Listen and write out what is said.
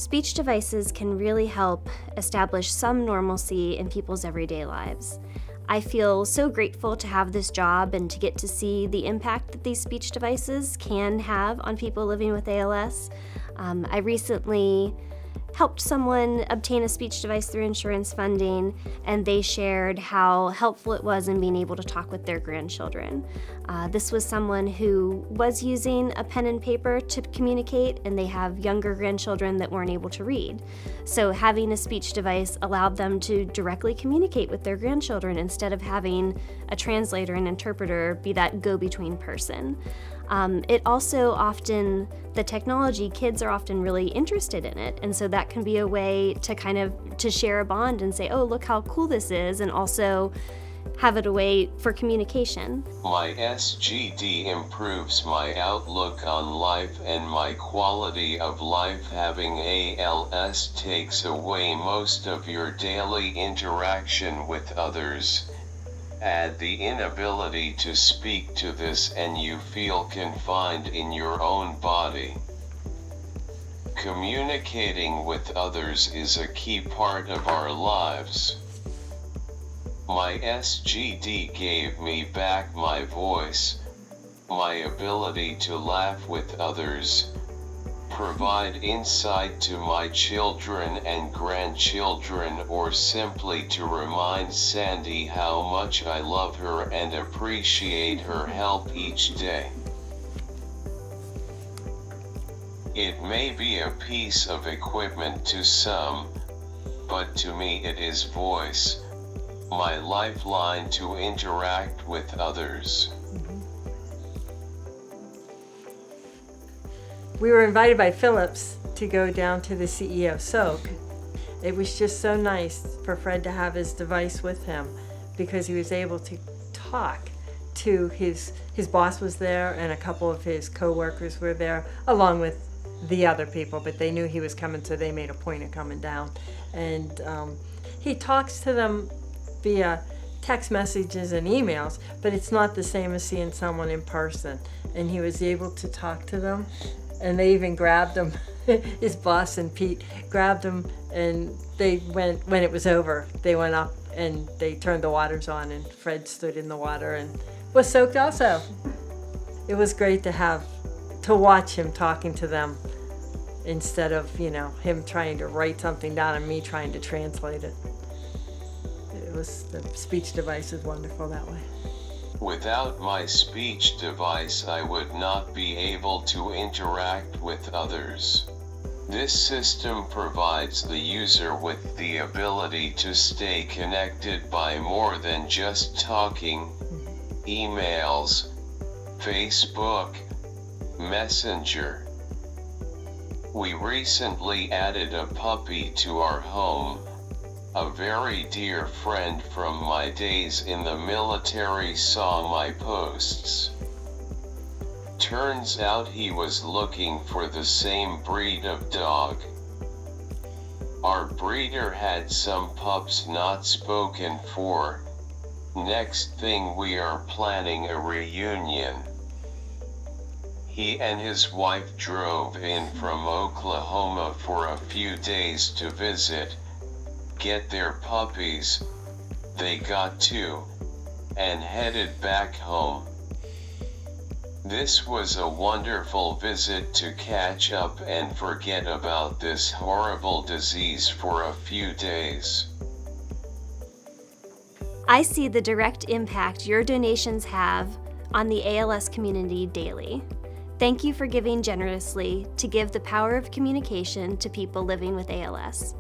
Speech devices can really help establish some normalcy in people's everyday lives. I feel so grateful to have this job and to get to see the impact that these speech devices can have on people living with ALS. I recently helped someone obtain a speech device through insurance funding, and they shared how helpful it was in being able to talk with their grandchildren. This was someone who was using a pen and paper to communicate, and they have younger grandchildren that weren't able to read. So having a speech device allowed them to directly communicate with their grandchildren instead of having a translator and interpreter be that go-between person. It also often, the technology, kids are often really interested in it, and so that can be a way to kind of to share a bond and say, oh, look how cool this is, and also have it a way for communication. My SGD improves my outlook on life and my quality of life. Having ALS takes away most of your daily interaction with others. Add the inability to speak to this and you feel confined in your own body. Communicating with others is a key part of our lives. My SGD gave me back my voice, my ability to laugh with others, provide insight to my children and grandchildren, or simply to remind Sandy how much I love her and appreciate her help each day. It may be a piece of equipment to some, but to me it is voice, my lifeline to interact with others. We were invited by Philips to go down to the CEO Soak. It was just so nice for Fred to have his device with him because he was able to talk to his boss was there, and a couple of his co-workers were there along with the other people, but they knew he was coming, so they made a point of coming down. And he talks to them via text messages and emails, but it's not the same as seeing someone in person. And he was able to talk to them. And they even grabbed him, his boss and Pete grabbed him, and they went, when it was over, they went up and they turned the waters on, and Fred stood in the water and was soaked also. It was great to watch him talking to them instead of, him trying to write something down and me trying to translate it. The speech device is wonderful that way. Without my speech device, I would not be able to interact with others. This system provides the user with the ability to stay connected by more than just talking, emails, Facebook, Messenger. We recently added a puppy to our home. A very dear friend from my days in the military saw my posts. Turns out he was looking for the same breed of dog. Our breeder had some pups not spoken for. Next thing we are planning a reunion. He and his wife drove in from Oklahoma for a few days to visit, get their puppies, they got two, and headed back home. This was a wonderful visit to catch up and forget about this horrible disease for a few days. I see the direct impact your donations have on the ALS community daily. Thank you for giving generously to give the power of communication to people living with ALS.